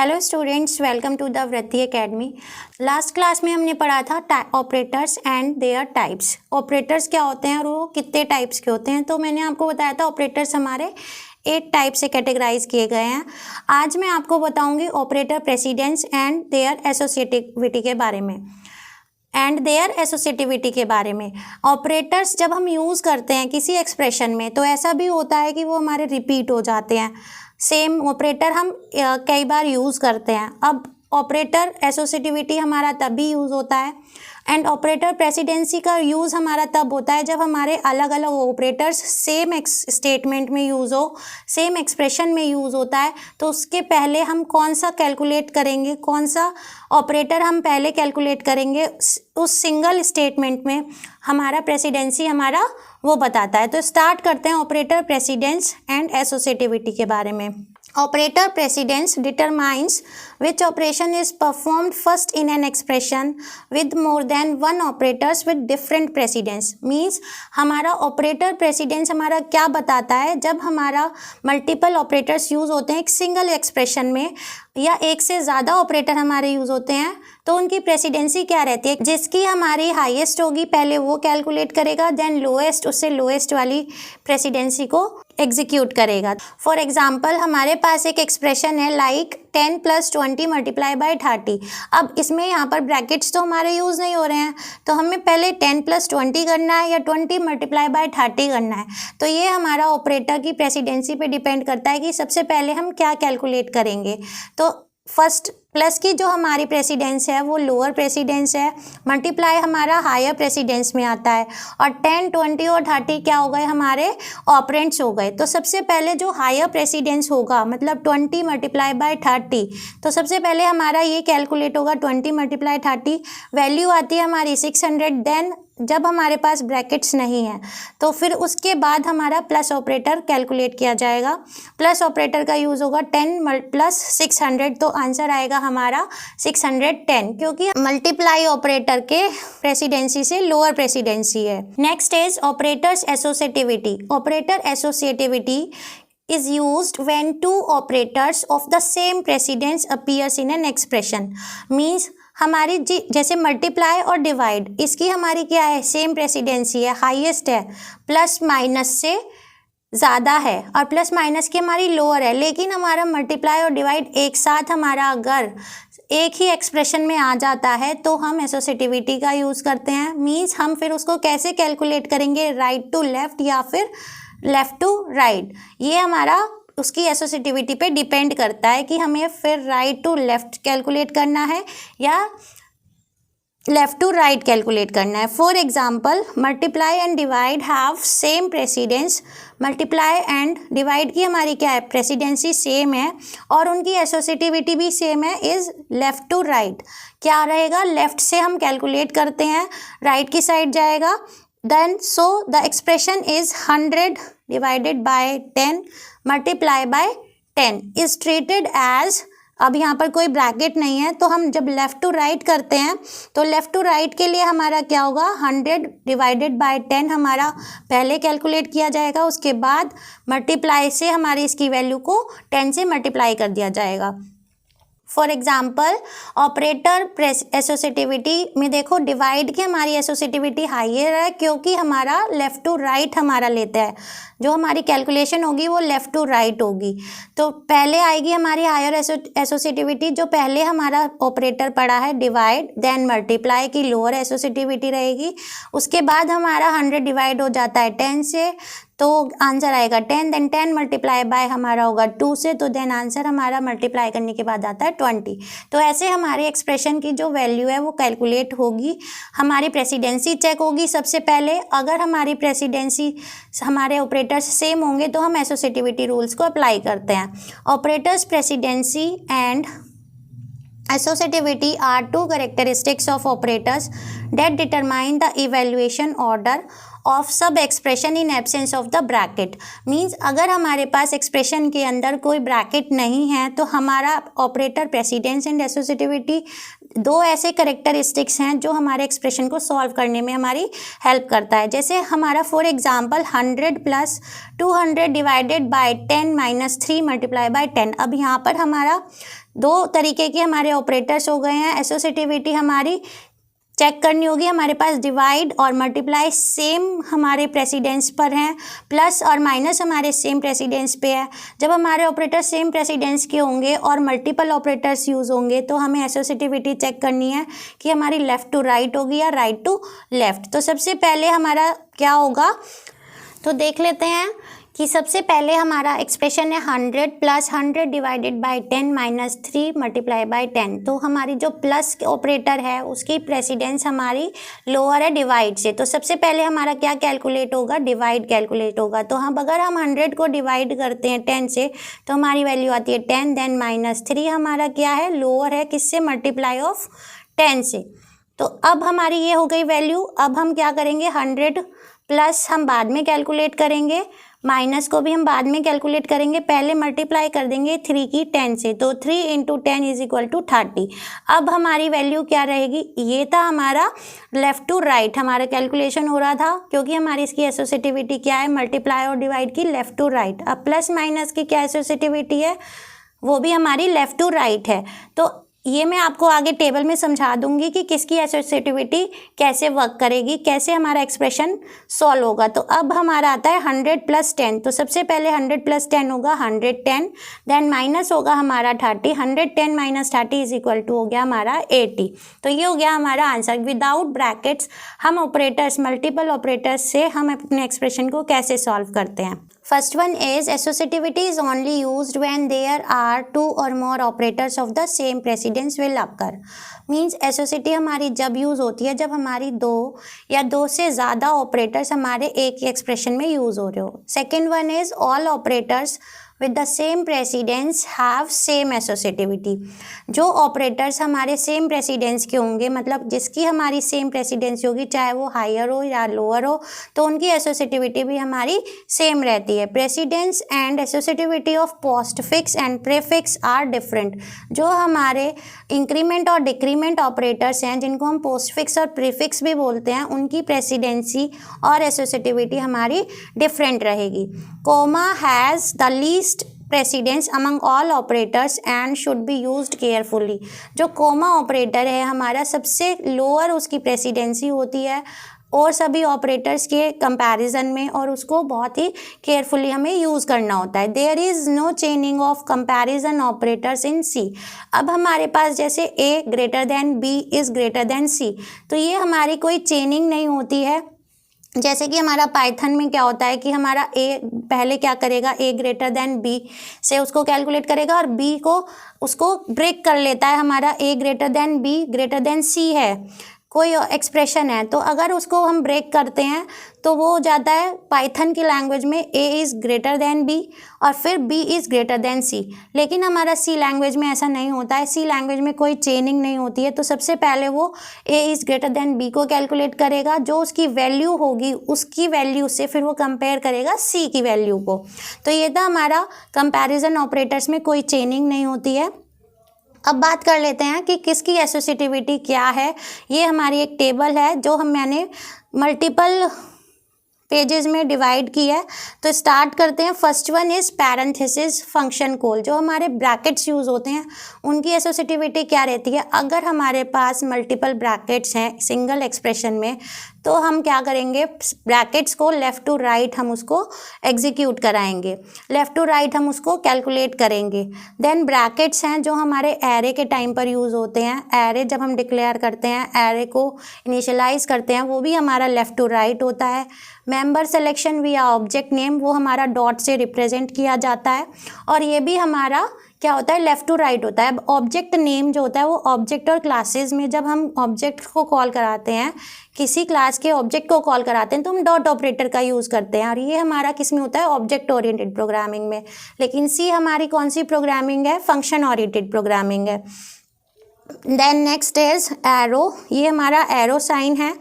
Hello students, welcome to the Vriddhi academy. Last class में हमने पढ़ा था operators and their types. Operators क्या होते हैं और वो कितने टाइप्स के होते हैं। तो मैंने आपको बताया था ऑपरेटर्स हमारे 8 टाइप से कैटेगराइज किए गए हैं। आज मैं आपको बताऊंगी operator precedence and their associativity के बारे में ऑपरेटर्स जब हम यूज़ करते हैं किसी एक्सप्रेशन में तो ऐसा भी होता है कि वो हमारे रिपीट हो जाते हैं। सेम ऑपरेटर हम कई बार यूज़ करते हैं। अब ऑपरेटर एसोसिएटिविटी हमारा तभी यूज़ होता है एंड ऑपरेटर प्रेसिडेंसी का यूज़ हमारा तब होता है जब हमारे अलग अलग ऑपरेटर्स सेम स्टेटमेंट में यूज़ हो, सेम एक्सप्रेशन में यूज़ होता है। तो उसके पहले हम कौन सा कैलकुलेट करेंगे, कौन सा ऑपरेटर हम पहले कैलकुलेट करेंगे उस सिंगल स्टेटमेंट में हमारा प्रेसिडेंसी हमारा वो बताता है। तो स्टार्ट करते हैं ऑपरेटर प्रेसिडेंस एंड एसोसिएटिविटी के बारे में। Operator precedence determines which operation is performed first in an expression with more than one operators with different precedence। Means हमारा operator precedence हमारा क्या बताता है, जब हमारा multiple operators यूज़ होते हैं एक सिंगल expression में या एक से ज़्यादा ऑपरेटर हमारे यूज़ होते हैं तो उनकी प्रेसिडेंसी क्या रहती है। जिसकी हमारी हाईएस्ट होगी पहले वो कैलकुलेट करेगा, देन लोएस्ट उससे लोएस्ट वाली प्रेसिडेंसी को एग्जीक्यूट करेगा। फॉर एग्जाम्पल हमारे पास एक एक्सप्रेशन है लाइक 10 + 20 × 30। अब इसमें यहाँ पर ब्रैकेट्स तो हमारे यूज़ नहीं हो रहे हैं तो हमें पहले 10 + 20 करना है या 20 × 30 करना है। तो ये हमारा ऑपरेटर की प्रेसिडेंसी पे डिपेंड करता है कि सबसे पहले हम क्या कैलकुलेट करेंगे। तो फर्स्ट प्लस की जो हमारी प्रेसिडेंस है वो लोअर प्रेसिडेंस है, मल्टीप्लाई हमारा हायर प्रेसिडेंस में आता है और 10, 20 और 30 क्या हो गए हमारे ऑपरेंट्स हो गए। तो सबसे पहले जो हायर प्रेसिडेंस होगा मतलब 20 × 30, तो सबसे पहले हमारा ये कैलकुलेट होगा 20 × 30, वैल्यू आती है हमारी 600। देन जब हमारे पास ब्रैकेट्स नहीं है तो फिर उसके बाद हमारा प्लस ऑपरेटर कैलकुलेट किया जाएगा। प्लस ऑपरेटर का यूज़ होगा 10 + 600, तो आंसर आएगा हमारा 610 क्योंकि मल्टीप्लाई ऑपरेटर के प्रेसिडेंसी से लोअर प्रेसिडेंसी है। Next is operators associativity. Operator associativity is used when two operators of the same precedence appears in an expression। Means हमारी जैसे मल्टीप्लाई और डिवाइड इसकी हमारी क्या है, सेम प्रेसिडेंसी है, हाईएस्ट है, प्लस माइनस से ज़्यादा है और प्लस माइनस की हमारी लोअर है। लेकिन हमारा मल्टीप्लाई और डिवाइड एक साथ हमारा अगर एक ही एक्सप्रेशन में आ जाता है तो हम एसोसिएटिविटी का यूज़ करते हैं। मीन्स हम फिर उसको कैसे कैलकुलेट करेंगे, राइट टू लेफ्ट या फिर लेफ़्ट टू राइट। ये हमारा उसकी एसोसिएटिविटी पे डिपेंड करता है कि हमें फिर राइट टू लेफ़्ट कैलकुलेट करना है या लेफ़्ट टू राइट कैलकुलेट करना है। For example multiply and divide have same precedence. Multiply and divide की हमारी क्या है, प्रेसिडेंसी सेम है और उनकी एसोसिएटिविटी भी सेम है, इज़ लेफ़्ट टू राइट। क्या रहेगा, लेफ़्ट से हम कैलकुलेट करते हैं, राइट की साइड जाएगा। Then so the expression is 100 divided by 10 multiply by 10 is treated as। अब यहाँ पर कोई ब्रैकेट नहीं है तो हम जब लेफ़्ट टू राइट करते हैं तो लेफ़्ट टू राइट के लिए हमारा क्या होगा, 100 डिवाइडेड बाय 10 हमारा पहले कैलकुलेट किया जाएगा, उसके बाद मल्टीप्लाई से हमारी इसकी वैल्यू को 10 से मल्टीप्लाई कर दिया जाएगा। फॉर एग्जाम्पल ऑपरेटर एसोसिएटिविटी में देखो डिवाइड की हमारी एसोसिएटिविटी हाइयर है क्योंकि हमारा लेफ़्ट टू राइट हमारा लेता है, जो हमारी कैलकुलेशन होगी वो लेफ़्ट टू राइट होगी। तो पहले आएगी हमारी हायर एसोसिएटिविटी, जो पहले हमारा ऑपरेटर पड़ा है डिवाइड, देन मल्टीप्लाई की लोअर एसोसिएटिविटी रहेगी। उसके बाद हमारा 100 डिवाइड हो जाता है 10 से तो आंसर आएगा 10, देन 10 मल्टीप्लाई बाय हमारा होगा 2 से, तो देन आंसर हमारा मल्टीप्लाई करने के बाद आता है 20। तो ऐसे हमारे एक्सप्रेशन की जो वैल्यू है वो कैलकुलेट होगी। हमारी प्रेसिडेंसी चेक होगी सबसे पहले, अगर हमारी प्रेसिडेंसी हमारे ऑपरेटर्स सेम होंगे तो हम एसोसिएटिविटी रूल्स को अप्लाई करते हैं। Operators presidency and associativity are two characteristics of operators that determine the evaluation order of sub expression in absence of the bracket. Means अगर हमारे पास एक्सप्रेशन के अंदर कोई ब्रैकेट नहीं है तो हमारा ऑपरेटर प्रेसिडेंस एंड एसोसिएटिविटी दो ऐसे करेक्टरिस्टिक्स हैं जो हमारे एक्सप्रेशन को सॉल्व करने में हमारी हेल्प करता है। जैसे हमारा for example 100 + 200 divided by 10 - 3 multiply by 10। अब यहाँ पर हमारा दो तरीके के हमारे ऑपरेटर्स हो गए हैं। एसोसिएटिविटी हमारी चेक करनी होगी, हमारे पास डिवाइड और मल्टीप्लाई सेम हमारे प्रेसिडेंस पर हैं, प्लस और माइनस हमारे सेम प्रेसिडेंस पे है। जब हमारे ऑपरेटर सेम प्रेसिडेंस के होंगे और मल्टीपल ऑपरेटर्स यूज़ होंगे तो हमें एसोसिएटिविटी चेक करनी है कि हमारी लेफ़्ट टू राइट होगी या राइट टू लेफ़्ट। तो सबसे पहले हमारा क्या होगा, तो देख लेते हैं कि सबसे पहले हमारा एक्सप्रेशन है 100 + 100 डिवाइडेड बाय 10 - 3 मल्टीप्लाई बाय 10। तो हमारी जो प्लस ऑपरेटर है उसकी प्रेसिडेंस हमारी लोअर है डिवाइड से। तो सबसे पहले हमारा क्या कैलकुलेट होगा, डिवाइड कैलकुलेट होगा। तो हम अगर हम 100 को डिवाइड करते हैं 10 से तो हमारी वैल्यू आती है 10, देन -3 हमारा क्या है, लोअर है किससे, मल्टीप्लाई ऑफ 10 से। तो अब हमारी ये हो गई वैल्यू। अब हम क्या करेंगे, 100 प्लस हम बाद में कैलकुलेट करेंगे, माइनस को भी हम बाद में कैलकुलेट करेंगे, पहले मल्टीप्लाई कर देंगे 3 की 10 से। तो 3 × 10 = 30। अब हमारी वैल्यू क्या रहेगी, ये था हमारा लेफ़्ट टू राइट हमारा कैलकुलेशन हो रहा था, क्योंकि हमारी इसकी एसोसिएटिविटी क्या है, मल्टीप्लाई और डिवाइड की लेफ़्ट टू राइट। अब प्लस माइनस की क्या एसोसिएटिविटी है, वो भी हमारी लेफ़्ट टू राइट है। तो ये मैं आपको आगे टेबल में समझा दूंगी कि किसकी एसोसिएटिविटी कैसे वर्क करेगी, कैसे हमारा एक्सप्रेशन सॉल्व होगा। तो अब हमारा आता है 100 + 10। तो सबसे पहले 100 + 10 होगा 110, देन माइनस होगा हमारा 30। 110 - 30 = हो गया हमारा 80। तो ये हो गया हमारा आंसर। विदाउट ब्रैकेट्स हम ऑपरेटर्स, मल्टीपल ऑपरेटर्स से हम अपने एक्सप्रेशन को कैसे सॉल्व करते हैं। First one is associativity is only used when there are 2 or more operators of the same precedence will occur. Means associative हमारी जब यूज़ होती है जब हमारी दो या दो से ज़्यादा ऑपरेटर्स हमारे एक ही एक्सप्रेशन में यूज़ हो रहे हो। Second one is all operators with the same precedence have same associativity. जो ऑपरेटर्स हमारे सेम प्रेसिडेंस के होंगे, मतलब जिसकी हमारी सेम प्रेसिडेंस होगी, चाहे वो हायर हो या लोअर हो, तो उनकी एसोसिएटिविटी भी हमारी सेम रहती है। Precedence and associativity of postfix and prefix are different. जो हमारे इंक्रीमेंट और डिक्रीमेंट ऑपरेटर्स हैं, जिनको हम पोस्टफिक्स और प्रीफिक्स भी बोलते हैं, उनकी प्रेसिडेंसी और एसोसिएटिविटी हमारी डिफरेंट रहेगी। Comma has the least precedence among all operators and should be used carefully. जो कोमा ऑपरेटर है हमारा सबसे लोअर उसकी प्रेसिडेंसी होती है और सभी ऑपरेटर्स के कंपैरिजन में, और उसको बहुत ही केयरफुली हमें यूज़ करना होता है। There is no chaining of comparison operators in C. अब हमारे पास जैसे A > B इज़ > C, तो ये हमारी कोई चेनिंग नहीं होती है। जैसे कि हमारा पाइथन में क्या होता है कि हमारा A पहले क्या करेगा, A > B से उसको कैलकुलेट करेगा और B को उसको ब्रेक कर लेता है। हमारा A > B > C है, कोई एक्सप्रेशन है, तो अगर उसको हम ब्रेक करते हैं तो वो हो जाता है पाइथन की लैंग्वेज में A इज़ > B और फिर B इज़ > C। लेकिन हमारा C लैंग्वेज में ऐसा नहीं होता है। C लैंग्वेज में कोई चेनिंग नहीं होती है। तो सबसे पहले वो A इज़ > B को कैलकुलेट करेगा, जो उसकी वैल्यू होगी उसकी वैल्यू से फिर वो कंपेयर करेगा C की वैल्यू को। तो ये था हमारा कंपैरिजन ऑपरेटर्स में कोई चेनिंग नहीं होती है। अब बात कर लेते हैं कि किसकी एसोसिएटिविटी क्या है। ये हमारी एक टेबल है जो मैंने मल्टीपल पेजेस में डिवाइड की है। तो स्टार्ट करते हैं। First one is parenthesis function call. जो हमारे ब्रैकेट्स यूज़ होते हैं उनकी एसोसिएटिविटी क्या रहती है, अगर हमारे पास मल्टीपल ब्रैकेट्स हैं सिंगल एक्सप्रेशन में तो हम क्या करेंगे, ब्रैकेट्स को लेफ़्ट टू राइट हम उसको एग्जीक्यूट कराएंगे, लेफ़्ट टू राइट हम उसको कैलकुलेट करेंगे। देन ब्रैकेट्स हैं जो हमारे एरे के टाइम पर यूज़ होते हैं। एरे जब हम डिक्लेयर करते हैं, एरे को इनिशियलाइज करते हैं, वो भी हमारा लेफ़्ट टू राइट होता है। मेंबर सिलेक्शन विया ऑब्जेक्ट नेम, वो हमारा डॉट से रिप्रेजेंट किया जाता है और ये भी हमारा क्या होता है, लेफ़्ट टू राइट होता है। अब ऑब्जेक्ट नेम जो होता है वो ऑब्जेक्ट और क्लासेस में जब हम ऑब्जेक्ट को कॉल कराते हैं, किसी क्लास के ऑब्जेक्ट को कॉल कराते हैं तो हम डॉट ऑपरेटर का यूज़ करते हैं और ये हमारा किस में होता है, ऑब्जेक्ट ओरिएंटेड प्रोग्रामिंग में। लेकिन सी हमारी कौन सी प्रोग्रामिंग है, फंक्शन ओरिएंटेड प्रोग्रामिंग है। देन नेक्स्ट इज एरो, ये हमारा एरो साइन है।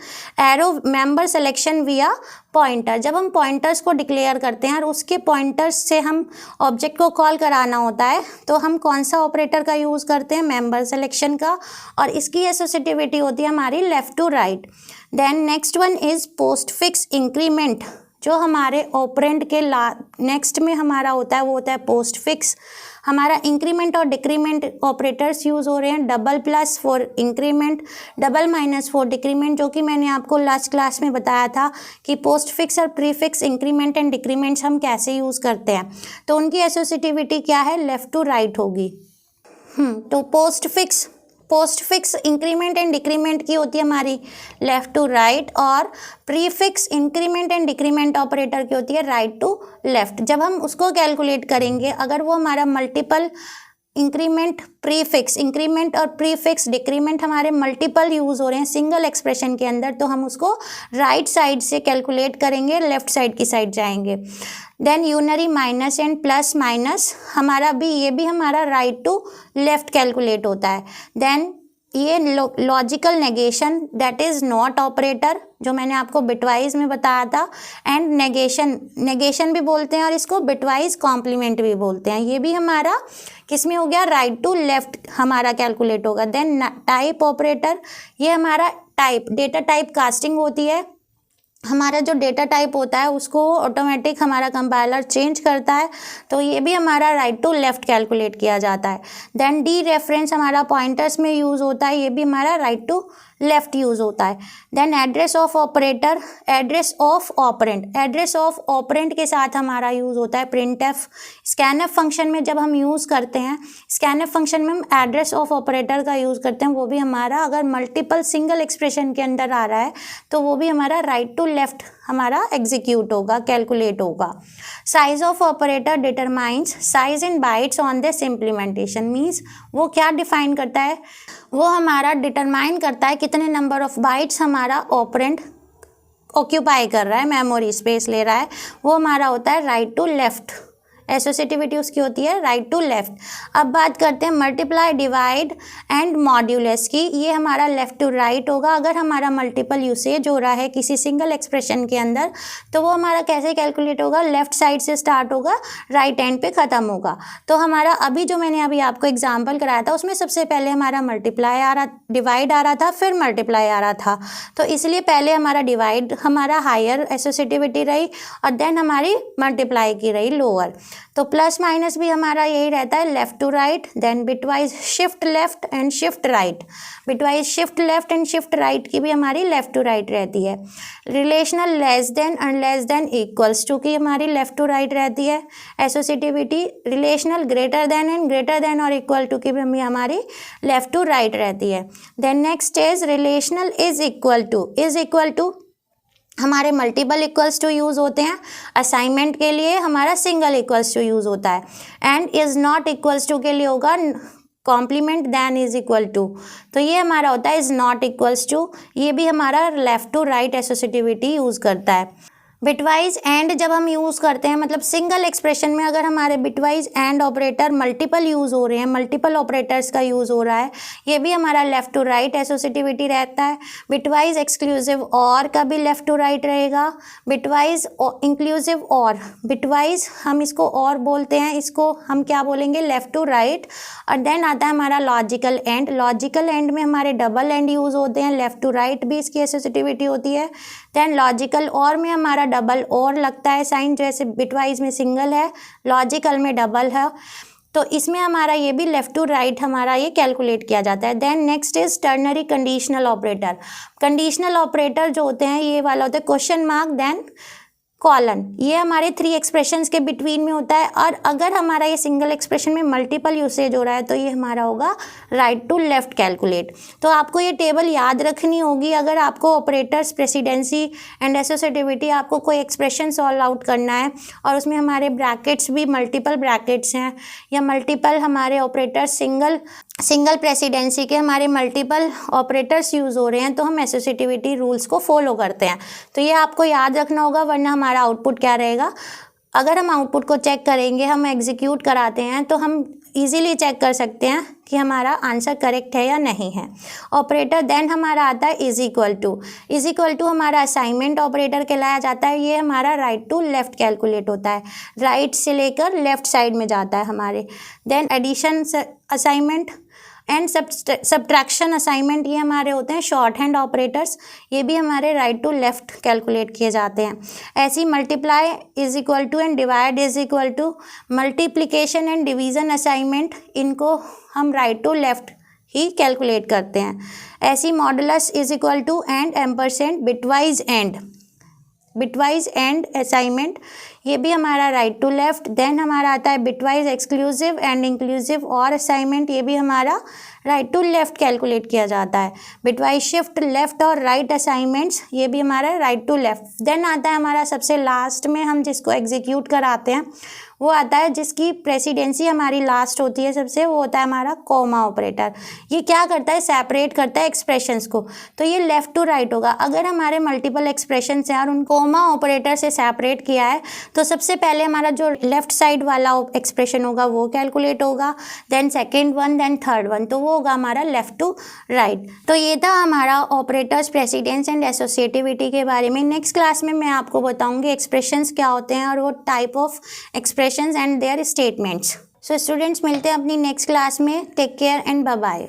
एरो मेंबर सिलेक्शन विया पॉइंटर, जब हम पॉइंटर्स को डिक्लेयर करते हैं और उसके पॉइंटर्स से हम ऑब्जेक्ट को कॉल कराना होता है तो हम कौन सा ऑपरेटर का यूज़ करते हैं, मेंबर सिलेक्शन का, और इसकी एसोसिएटिविटी होती है हमारी left to right. Then next one is postfix increment, जो हमारे ऑपरेंड के नेक्स्ट में हमारा होता है वो होता है पोस्ट फिक्स। हमारा इंक्रीमेंट और डिक्रीमेंट ऑपरेटर्स यूज़ हो रहे हैं, double plus for increment, double minus for decrement, जो कि मैंने आपको लास्ट क्लास में बताया था कि पोस्ट फिक्स और प्रीफिक्स इंक्रीमेंट एंड डिक्रीमेंट्स हम कैसे यूज़ करते हैं। तो उनकी एसोसिएटिविटी क्या है, लेफ़्ट टू राइट होगी। तो post fix increment and decrement की होती है हमारी लेफ़्ट टू राइट, और prefix increment and decrement operator की होती है राइट टू लेफ़्ट। जब हम उसको कैलकुलेट करेंगे, अगर वो हमारा मल्टीपल इंक्रीमेंट प्रीफिक्स, इंक्रीमेंट और प्रीफिक्स डिक्रीमेंट हमारे मल्टीपल यूज़ हो रहे हैं सिंगल एक्सप्रेशन के अंदर, तो हम उसको राइट साइड से कैलकुलेट करेंगे, लेफ़्ट साइड की साइड जाएंगे। Then unary minus and plus minus हमारा भी, ये भी हमारा राइट टू लेफ़्ट कैलकुलेट होता है। देन ये logical negation, that is not operator, जो मैंने आपको बिटवाइज में बताया था, एंड नेगेशन भी बोलते हैं और इसको बिटवाइज कॉम्प्लीमेंट भी बोलते हैं। ये भी हमारा किस में हो गया, राइट टू लेफ़्ट हमारा कैलकुलेट होगा। देन टाइप ऑपरेटर, ये हमारा टाइप, डेटा टाइप कास्टिंग होती है, हमारा जो डेटा टाइप होता है उसको ऑटोमेटिक हमारा कंपाइलर चेंज करता है, तो ये भी हमारा राइट टू लेफ़्ट कैलकुलेट किया जाता है। देन डी रेफरेंस हमारा पॉइंटर्स में यूज़ होता है, ये भी हमारा राइट टू लेफ़्ट यूज़ होता है। Then address of operator, address of operand, address of operand के साथ हमारा यूज़ होता है प्रिंटएफ। स्कैनएफ फंक्शन में जब हम यूज़ करते हैं, स्कैनएफ फंक्शन में हम एड्रेस ऑफ ऑपरेटर का यूज़ करते हैं, वो भी हमारा अगर मल्टीपल सिंगल एक्सप्रेशन के अंदर आ रहा है तो वो भी हमारा राइट टू लेफ़्ट हमारा एग्जीक्यूट होगा, कैलकुलेट होगा। Size of operator determines size in bytes on this implementation, means वो क्या डिफाइन करता है, वो हमारा डिटरमाइन करता है कितने नंबर ऑफ बाइट्स हमारा ऑपरेंड ऑक्यूपाई कर रहा है, मेमोरी स्पेस ले रहा है, वो हमारा होता है राइट टू लेफ़्ट। एसोसिएटिविटी उसकी होती है राइट टू लेफ़्ट। अब बात करते हैं मल्टीप्लाई, डिवाइड एंड मॉड्यूलस की, ये हमारा लेफ़्ट टू राइट होगा। अगर हमारा मल्टीपल यूसेज हो रहा है किसी सिंगल एक्सप्रेशन के अंदर तो वो हमारा कैसे कैलकुलेट होगा, लेफ़्ट साइड से स्टार्ट होगा, राइट एंड पे ख़त्म होगा। तो हमारा अभी जो मैंने अभी आपको एग्जाम्पल कराया था उसमें सबसे पहले हमारा मल्टीप्लाई आ रहा, डिवाइड आ रहा था, फिर मल्टीप्लाई आ रहा था, तो इसलिए पहले हमारा डिवाइड हमारा हायर एसोसिएटिविटी रही और देन हमारी मल्टीप्लाई की रही लोअर। तो प्लस माइनस भी हमारा यही रहता है left to right. Then bitwise shift left and shift right, bitwise shift left and shift right की भी हमारी लेफ़्ट टू राइट रहती है। Relational less than and less than equals to की हमारी लेफ़्ट टू राइट रहती है associativity. Relational greater than and greater than और इक्वल टू की भी हमारी लेफ़्ट टू राइट रहती है। Then next is relational is equal to, is equal to हमारे मल्टीपल इक्वल्स टू यूज़ होते हैं, असाइनमेंट के लिए हमारा सिंगल इक्वल्स टू यूज़ होता है, and is not equals to के लिए होगा complement then is equal to. तो ये हमारा होता है इज़ नॉट इक्वल्स टू, ये भी हमारा left to right associativity use करता है। बिटवाइज एंड जब हम यूज़ करते हैं, मतलब सिंगल एक्सप्रेशन में अगर हमारे bitwise and operator multiple use हो रहे हैं, मल्टीपल ऑपरेटर्स का यूज़ हो रहा है, ये भी हमारा लेफ़्ट टू राइट एसोसिएटिविटी रहता है। बिटवाइज एक्सक्लूसिव और का भी लेफ़्ट टू राइट रहेगा। बिटवाइज इंक्लूसिव और, बिटवाइज हम इसको और बोलते हैं, इसको हम क्या बोलेंगे, लेफ़्ट टू राइट। और देन आता है हमारा लॉजिकल एंड, लॉजिकल एंड में हमारे डबल एंड यूज़ होते हैं, लेफ़्ट टू राइट भी इसकी एसोसिएटिविटी होती है। देन लॉजिकल और में हमारा डबल और लगता है साइन, जैसे बिटवाइज में सिंगल है, लॉजिकल में डबल है, तो इसमें हमारा ये भी लेफ़्ट टू राइट हमारा ये कैलकुलेट किया जाता है। Then next is ternary conditional operator. Conditional operator जो होते हैं ये वाला होता है क्वेश्चन मार्क देन कॉलन, ये हमारे 3 एक्सप्रेशंस के बिटवीन में होता है, और अगर हमारा ये सिंगल एक्सप्रेशन में मल्टीपल यूसेज हो रहा है तो ये हमारा होगा राइट टू लेफ़्ट कैलकुलेट। तो आपको ये टेबल याद रखनी होगी अगर आपको ऑपरेटर्स, प्रेसिडेंसी एंड एसोसिएटिविटी, आपको कोई एक्सप्रेशन सॉल्व आउट करना है और उसमें हमारे ब्रैकेट्स भी मल्टीपल ब्रैकेट्स हैं या मल्टीपल हमारे ऑपरेटर्स सिंगल प्रेसिडेंसी के हमारे मल्टीपल ऑपरेटर्स यूज़ हो रहे हैं, तो हम एसोसिएटिविटी रूल्स को फॉलो करते हैं। तो ये आपको याद रखना होगा, वरना हमारा आउटपुट क्या रहेगा, अगर हम आउटपुट को चेक करेंगे, हम एग्जीक्यूट कराते हैं तो हम इजीली चेक कर सकते हैं कि हमारा आंसर करेक्ट है या नहीं है। ऑपरेटर देन हमारा आता है इज इक्वल टू हमारा असाइनमेंट ऑपरेटर कहलाया जाता है। ये हमारा राइट टू लेफ्ट कैलकुलेट होता है, राइट से लेकर लेफ्ट साइड में जाता है हमारे। Then addition assignment and subtraction assignment, ये हमारे होते हैं शॉर्ट हैंड ऑपरेटर्स, ये भी हमारे राइट टू लेफ्ट कैलकुलेट किए जाते हैं। ऐसी multiply is equal to and divide is equal to, multiplication and division assignment, इनको हम राइट टू लेफ्ट ही कैलकुलेट करते हैं। ऐसी modulus is equal to and ampersand bitwise and assignment, ये भी हमारा राइट टू लेफ्ट। देन हमारा आता है बिटवाइज एक्सक्लूसिव एंड इंक्लूसिव और असाइनमेंट, ये भी हमारा राइट टू लेफ्ट कैलकुलेट किया जाता है। बिटवाइज शिफ्ट लेफ्ट और राइट असाइनमेंट्स, ये भी हमारा राइट टू लेफ्ट। देन आता है हमारा सबसे लास्ट में हम जिसको एग्जीक्यूट कराते हैं, वो आता है जिसकी प्रेसिडेंसी हमारी लास्ट होती है सबसे, वो होता है हमारा कॉमा ऑपरेटर। ये क्या करता है, सेपरेट करता है एक्सप्रेशंस को, तो ये लेफ्ट टू राइट होगा। अगर हमारे मल्टीपल एक्सप्रेशंस हैं और उन कॉमा ऑपरेटर से सेपरेट किया है, तो सबसे पहले हमारा जो लेफ्ट साइड वाला एक्सप्रेशन होगा वो कैलकुलेट होगा, then second one, then third one, तो वो होगा हमारा लेफ्ट टू राइट। तो ये था हमारा ऑपरेटर्स, प्रेसिडेंस एंड एसोसिएटिविटी के बारे में। नेक्स्ट क्लास में मैं आपको बताऊंगी एक्सप्रेशंस क्या होते हैं और वो type of expressions and their statements. So students, मिलते हैं अपनी नेक्स्ट क्लास में। Take care and bye bye.